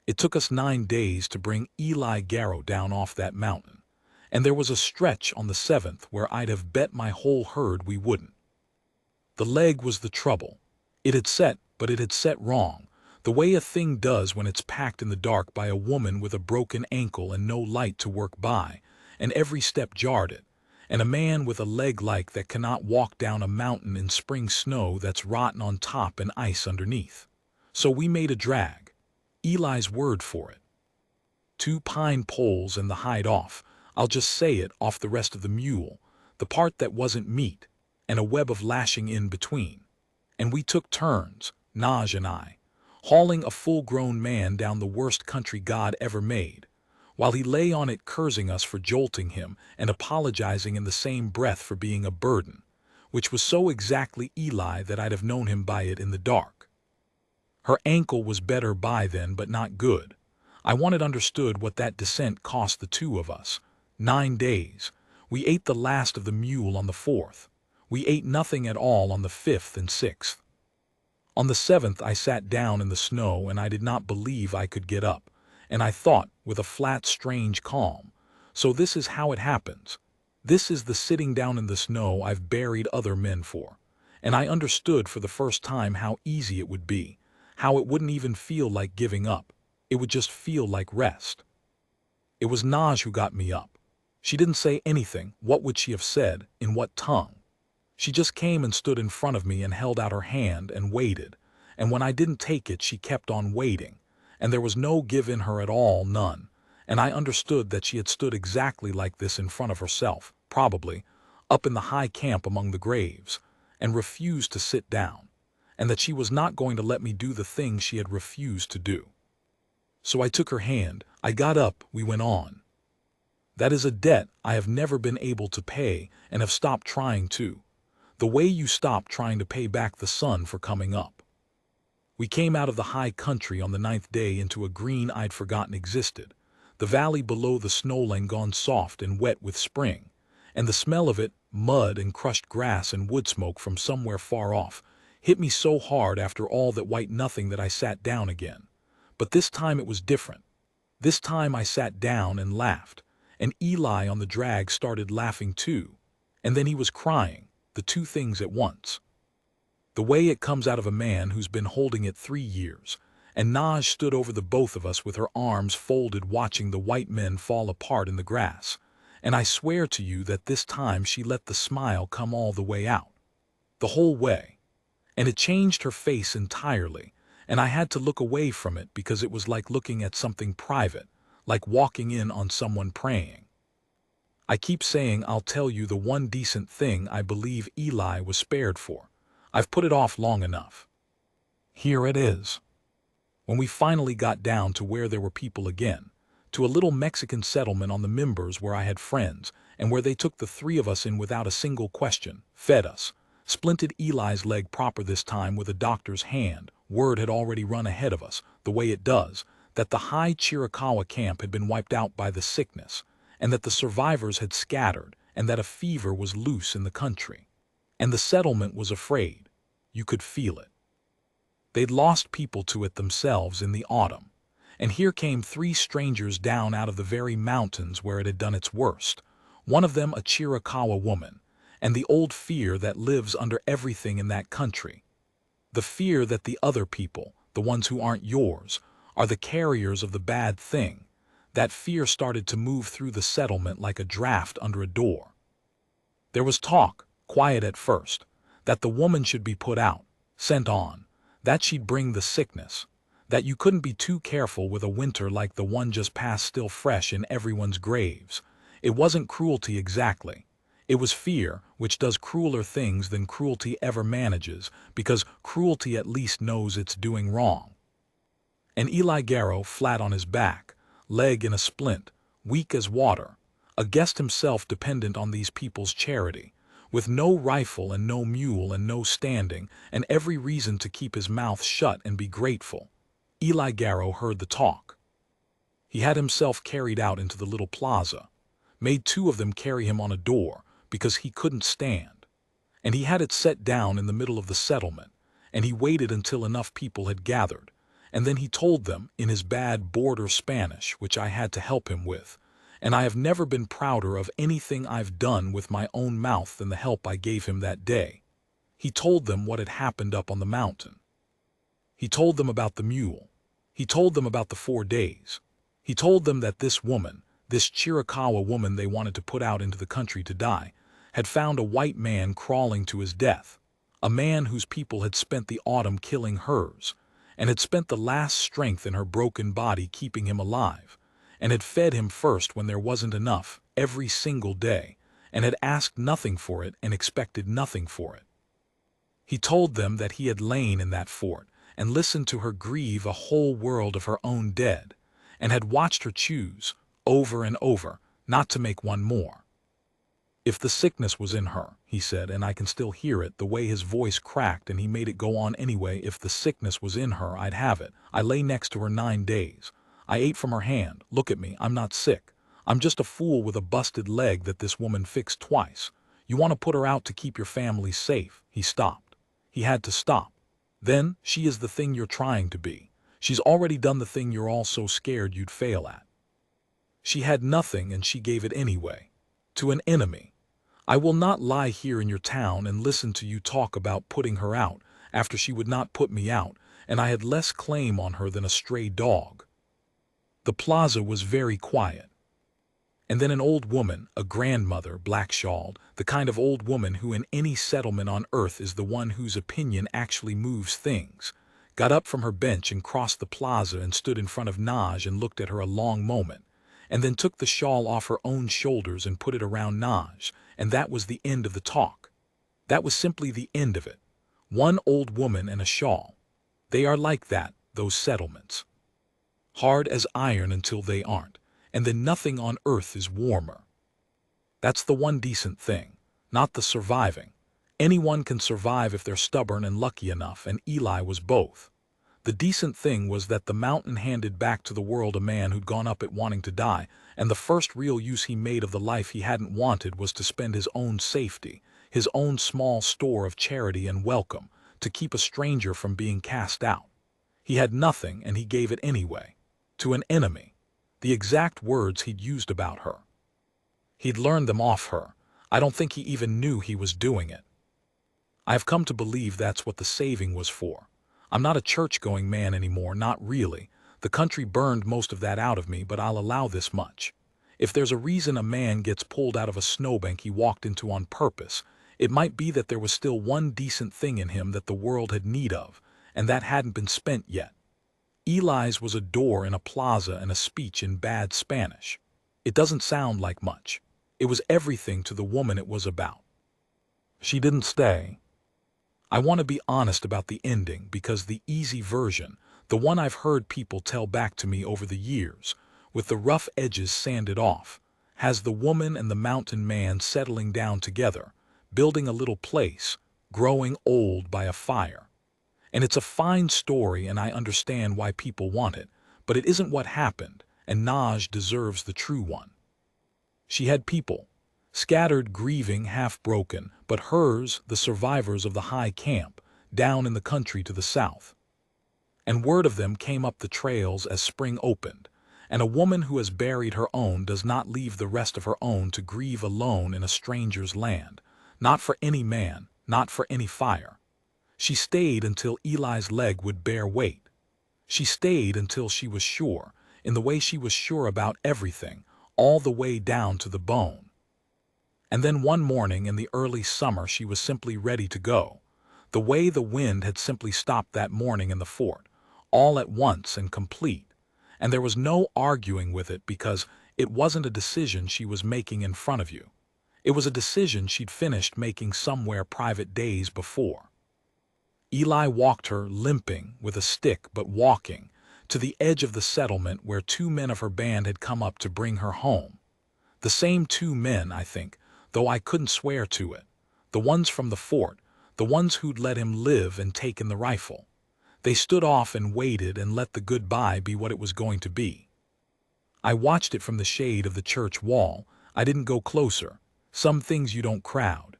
It took us 9 days to bring Eli Garrow down off that mountain, and there was a stretch on the 7th where I'd have bet my whole herd we wouldn't. The leg was the trouble. It had set, but it had set wrong, the way a thing does when it's packed in the dark by a woman with a broken ankle and no light to work by, and every step jarred it, and a man with a leg like that cannot walk down a mountain in spring snow that's rotten on top and ice underneath. So we made a drag. Eli's word for it. 2 pine poles and the hide off, I'll just say it, off the rest of the mule, the part that wasn't meat, and a web of lashing in between. And we took turns, Naj and I, hauling a full-grown man down the worst country God ever made, while he lay on it cursing us for jolting him and apologizing in the same breath for being a burden, which was so exactly Eli that I'd have known him by it in the dark. Her ankle was better by then, but not good. I wanted understood what that descent cost the 2 of us. 9 days. We ate the last of the mule on the 4th. We ate nothing at all on the 5th and 6th. On the 7th I sat down in the snow and I did not believe I could get up, and I thought, with a flat, strange calm, so this is how it happens. This is the sitting down in the snow I've buried other men for, and I understood for the first time how easy it would be, how it wouldn't even feel like giving up, it would just feel like rest. It was Naj who got me up. She didn't say anything. What would she have said? In what tongue? She just came and stood in front of me and held out her hand and waited. And when I didn't take it, she kept on waiting. And there was no give in her at all, none. And I understood that she had stood exactly like this in front of herself, probably, up in the high camp among the graves, and refused to sit down, and that she was not going to let me do the thing she had refused to do. So I took her hand, I got up, we went on. That is a debt I have never been able to pay and have stopped trying to. The way you stop trying to pay back the sun for coming up. We came out of the high country on the 9th day into a green I'd forgotten existed, the valley below the snowline gone soft and wet with spring, and the smell of it, mud and crushed grass and wood smoke from somewhere far off, hit me so hard after all that white nothing that I sat down again. But this time it was different. This time I sat down and laughed, and Eli on the drag started laughing too, and then he was crying, the two things at once. The way it comes out of a man who's been holding it 3 years, and Naj stood over the both of us with her arms folded watching the white men fall apart in the grass, and I swear to you that this time she let the smile come all the way out. The whole way. And it changed her face entirely, and I had to look away from it because it was like looking at something private, like walking in on someone praying. I keep saying I'll tell you the one decent thing I believe Eli was spared for. I've put it off long enough. Here it is. When we finally got down to where there were people again, to a little Mexican settlement on the Mimbers where I had friends, and where they took the 3 of us in without a single question, fed us, splinted Eli's leg proper this time with a doctor's hand, word had already run ahead of us, the way it does, that the high Chiricahua camp had been wiped out by the sickness, and that the survivors had scattered, and that a fever was loose in the country. And the settlement was afraid. You could feel it. They'd lost people to it themselves in the autumn, and here came 3 strangers down out of the very mountains where it had done its worst, one of them a Chiricahua woman, and the old fear that lives under everything in that country. The fear that the other people, the ones who aren't yours, are the carriers of the bad thing. That fear started to move through the settlement like a draft under a door. There was talk, quiet at first, that the woman should be put out, sent on, that she'd bring the sickness, that you couldn't be too careful with a winter like the one just passed still fresh in everyone's graves. It wasn't cruelty exactly. It was fear, which does crueler things than cruelty ever manages, because cruelty at least knows it's doing wrong. And Eli Garrow, flat on his back, leg in a splint, weak as water, a guest himself dependent on these people's charity, with no rifle and no mule and no standing, and every reason to keep his mouth shut and be grateful. Eli Garrow heard the talk. He had himself carried out into the little plaza, made 2 of them carry him on a door, because he couldn't stand. And he had it set down in the middle of the settlement, and he waited until enough people had gathered, and then he told them, in his bad border Spanish, which I had to help him with, and I have never been prouder of anything I've done with my own mouth than the help I gave him that day. He told them what had happened up on the mountain. He told them about the mule. He told them about the 4 days. He told them that this woman, this Chiricahua woman they wanted to put out into the country to die, had found a white man crawling to his death, a man whose people had spent the autumn killing hers, and had spent the last strength in her broken body keeping him alive, and had fed him first when there wasn't enough, every single day, and had asked nothing for it and expected nothing for it. He told them that he had lain in that fort and listened to her grieve a whole world of her own dead, and had watched her choose, over and over, not to make one more. If the sickness was in her, he said, and I can still hear it, the way his voice cracked, and he made it go on anyway, if the sickness was in her, I'd have it. I lay next to her 9 days. I ate from her hand. Look at me, I'm not sick. I'm just a fool with a busted leg that this woman fixed twice. You want to put her out to keep your family safe. He stopped. He had to stop. Then, she is the thing you're trying to be. She's already done the thing you're all so scared you'd fail at. She had nothing and she gave it anyway. To an enemy. I will not lie here in your town and listen to you talk about putting her out after she would not put me out, and I had less claim on her than a stray dog. The plaza was very quiet. And then an old woman, a grandmother, black-shawled, the kind of old woman who in any settlement on earth is the one whose opinion actually moves things, got up from her bench and crossed the plaza and stood in front of Naj and looked at her a long moment, and then took the shawl off her own shoulders and put it around Naj, and that was the end of the talk. That was simply the end of it. One old woman and a shawl. They are like that, those settlements. Hard as iron until they aren't, and then nothing on earth is warmer. That's the one decent thing, not the surviving. Anyone can survive if they're stubborn and lucky enough, and Eli was both. The decent thing was that the mountain handed back to the world a man who'd gone up it wanting to die, and the first real use he made of the life he hadn't wanted was to spend his own safety, his own small store of charity and welcome, to keep a stranger from being cast out. He had nothing, and he gave it anyway. To an enemy. The exact words he'd used about her. He'd learned them off her. I don't think he even knew he was doing it. I've come to believe that's what the saving was for. I'm not a church-going man anymore, not really. The country burned most of that out of me, but I'll allow this much. If there's a reason a man gets pulled out of a snowbank he walked into on purpose, it might be that there was still one decent thing in him that the world had need of, and that hadn't been spent yet. Eli's was a door in a plaza and a speech in bad Spanish. It doesn't sound like much. It was everything to the woman it was about. She didn't stay. I want to be honest about the ending because the easy version, the one I've heard people tell back to me over the years, with the rough edges sanded off, has the woman and the mountain man settling down together, building a little place, growing old by a fire. And it's a fine story and I understand why people want it, but it isn't what happened, and Naj deserves the true one. She had people, scattered, grieving, half-broken, but hers, the survivors of the high camp, down in the country to the south. And word of them came up the trails as spring opened, and a woman who has buried her own does not leave the rest of her own to grieve alone in a stranger's land, not for any man, not for any fire. She stayed until Eli's leg would bear weight. She stayed until she was sure, in the way she was sure about everything, all the way down to the bone. And then one morning in the early summer she was simply ready to go, the way the wind had simply stopped that morning in the fort, all at once and complete, and there was no arguing with it because it wasn't a decision she was making in front of you. It was a decision she'd finished making somewhere private days before. Eli walked her, limping, with a stick but walking, to the edge of the settlement where 2 men of her band had come up to bring her home. The same 2 men, I think, though I couldn't swear to it. The ones from the fort, the ones who'd let him live and taken the rifle. They stood off and waited and let the goodbye be what it was going to be. I watched it from the shade of the church wall. I didn't go closer. Some things you don't crowd.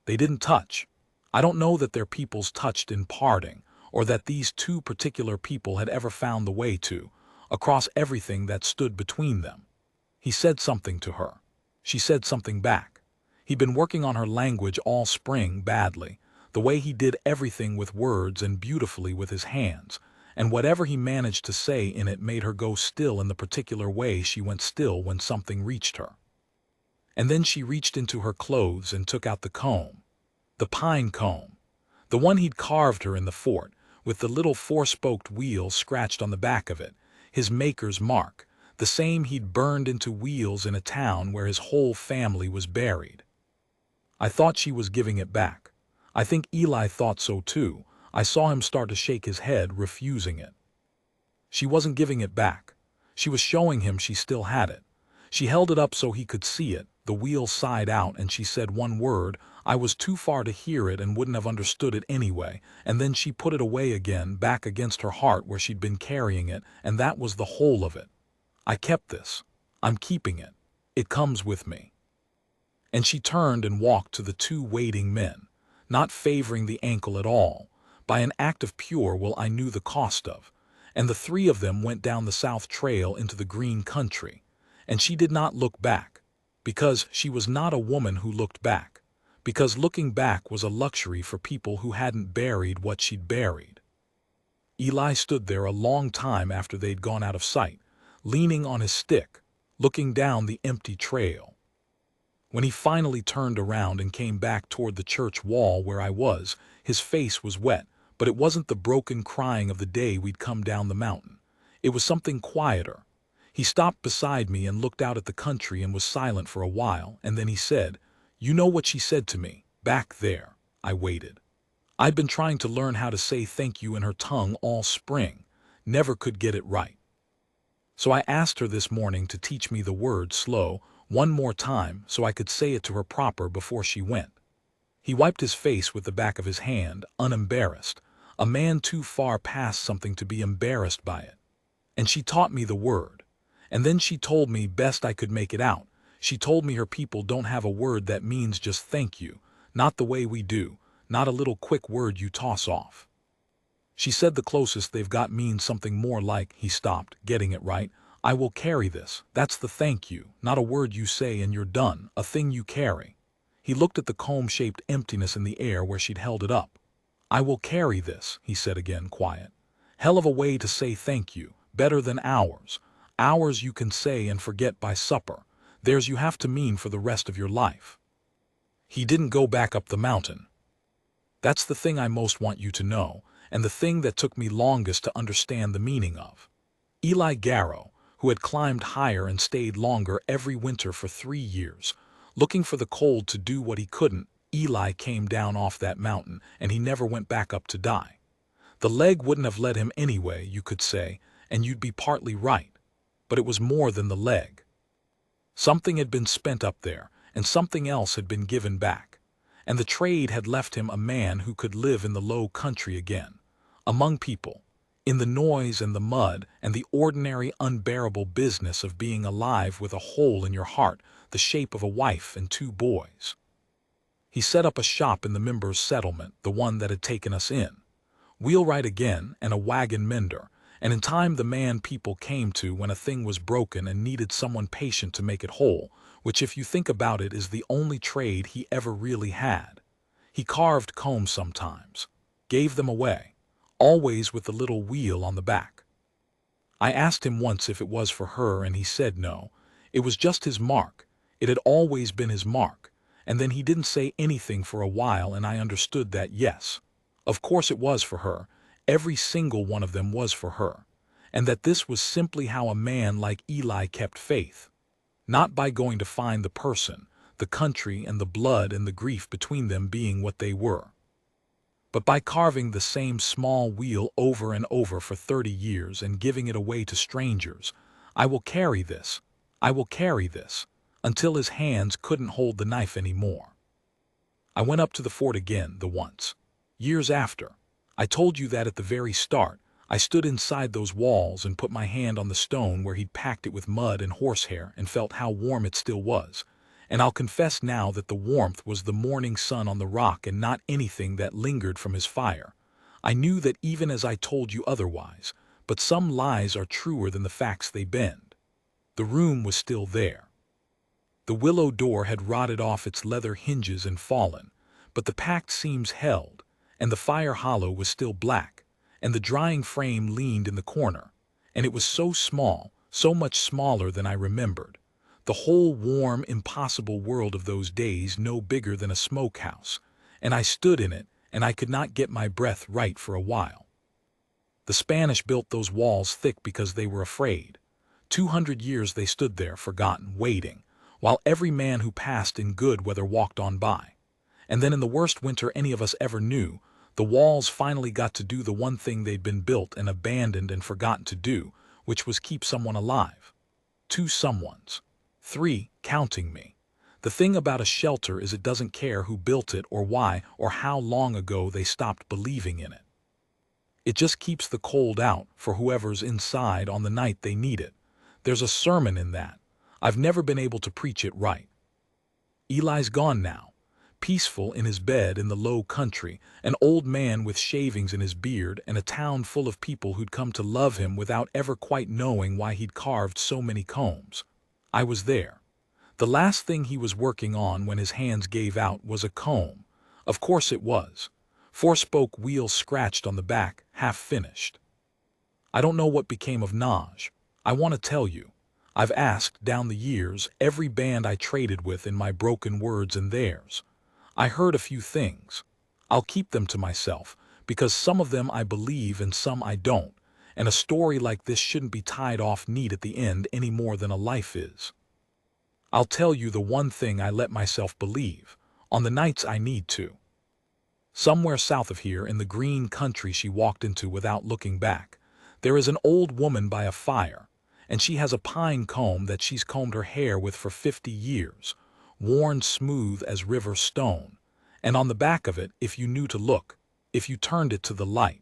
They didn't touch. I don't know that their peoples touched in parting, or that these 2 particular people had ever found the way to, across everything that stood between them. He said something to her. She said something back. He'd been working on her language all spring badly, the way he did everything with words and beautifully with his hands, and whatever he managed to say in it made her go still in the particular way she went still when something reached her. And then she reached into her clothes and took out the comb. The pine comb, the one he'd carved her in the fort, with the little 4-spoked wheel scratched on the back of it, his maker's mark, the same he'd burned into wheels in a town where his whole family was buried. I thought she was giving it back. I think Eli thought so too. I saw him start to shake his head, refusing it. She wasn't giving it back. She was showing him she still had it. She held it up so he could see it, the wheel side out, and she said one word. I was too far to hear it and wouldn't have understood it anyway, and then she put it away again, back against her heart where she'd been carrying it, and that was the whole of it. I kept this. I'm keeping it. It comes with me. And she turned and walked to the 2 waiting men, not favoring the ankle at all, by an act of pure will I knew the cost of, and the 3 of them went down the south trail into the green country, and she did not look back, because she was not a woman who looked back, because looking back was a luxury for people who hadn't buried what she'd buried. Eli stood there a long time after they'd gone out of sight, leaning on his stick, looking down the empty trail. When he finally turned around and came back toward the church wall where I was, his face was wet, but it wasn't the broken crying of the day we'd come down the mountain. It was something quieter. He stopped beside me and looked out at the country and was silent for a while, and then he said, "You know what she said to me, back there." I waited. I'd been trying to learn how to say thank you in her tongue all spring, never could get it right. So I asked her this morning to teach me the word slow one more time so I could say it to her proper before she went. He wiped his face with the back of his hand, unembarrassed, a man too far past something to be embarrassed by it. And she taught me the word. And then she told me best I could make it out. She told me her people don't have a word that means just thank you, not the way we do, not a little quick word you toss off. She said the closest they've got means something more like, he stopped, getting it right, "I will carry this." That's the thank you, not a word you say and you're done, a thing you carry. He looked at the comb-shaped emptiness in the air where she'd held it up. "I will carry this," he said again, quiet. "Hell of a way to say thank you, better than ours. Ours you can say and forget by supper. Theirs you have to mean for the rest of your life." He didn't go back up the mountain. That's the thing I most want you to know, and the thing that took me longest to understand the meaning of. Eli Garrow, who had climbed higher and stayed longer every winter for 3 years, looking for the cold to do what he couldn't, Eli came down off that mountain and he never went back up to die. The leg wouldn't have let him anyway, you could say, and you'd be partly right. But it was more than the leg. Something had been spent up there, and something else had been given back. And the trade had left him a man who could live in the low country again, among people, in the noise and the mud and the ordinary unbearable business of being alive with a hole in your heart the shape of a wife and 2 boys. He set up a shop in the members' settlement, the one that had taken us in. Wheelwright again and a wagon mender, and in time the man people came to when a thing was broken and needed someone patient to make it whole, which if you think about it is the only trade he ever really had. He carved combs sometimes, gave them away, always with the little wheel on the back. I asked him once if it was for her and he said no, it was just his mark, it had always been his mark, and then he didn't say anything for a while and I understood that yes, of course it was for her, every single one of them was for her, and that this was simply how a man like Eli kept faith. Not by going to find the person, the country and the blood and the grief between them being what they were, but by carving the same small wheel over and over for 30 years and giving it away to strangers. "I will carry this, I will carry this," until his hands couldn't hold the knife anymore. I went up to the fort again, the once. Years after. I told you that at the very start, I stood inside those walls and put my hand on the stone where he'd packed it with mud and horsehair and felt how warm it still was. And I'll confess now that the warmth was the morning sun on the rock and not anything that lingered from his fire. I knew that even as I told you otherwise, but some lies are truer than the facts they bend. The room was still there. The willow door had rotted off its leather hinges and fallen, but the packed seams held, and the fire hollow was still black, and the drying frame leaned in the corner, and it was so small, so much smaller than I remembered. The whole warm, impossible world of those days no bigger than a smokehouse, and I stood in it, and I could not get my breath right for a while. The Spanish built those walls thick because they were afraid. 200 years they stood there, forgotten, waiting, while every man who passed in good weather walked on by. And then in the worst winter any of us ever knew, the walls finally got to do the one thing they'd been built and abandoned and forgotten to do, which was keep someone alive. 2 someones. 3, counting me. The thing about a shelter is it doesn't care who built it or why or how long ago they stopped believing in it. It just keeps the cold out for whoever's inside on the night they need it. There's a sermon in that. I've never been able to preach it right. Eli's gone now, peaceful in his bed in the low country, an old man with shavings in his beard and a town full of people who'd come to love him without ever quite knowing why he'd carved so many combs. I was there. The last thing he was working on when his hands gave out was a comb. Of course it was. 4-spoke wheel scratched on the back, half finished. I don't know what became of Naj. I want to tell you. I've asked, down the years, every band I traded with in my broken words and theirs. I heard a few things. I'll keep them to myself, because some of them I believe and some I don't, and a story like this shouldn't be tied off neat at the end any more than a life is. I'll tell you the one thing I let myself believe, on the nights I need to. Somewhere south of here in the green country she walked into without looking back, there is an old woman by a fire, and she has a pine comb that she's combed her hair with for 50 years, worn smooth as river stone, and on the back of it, if you knew to look, if you turned it to the light,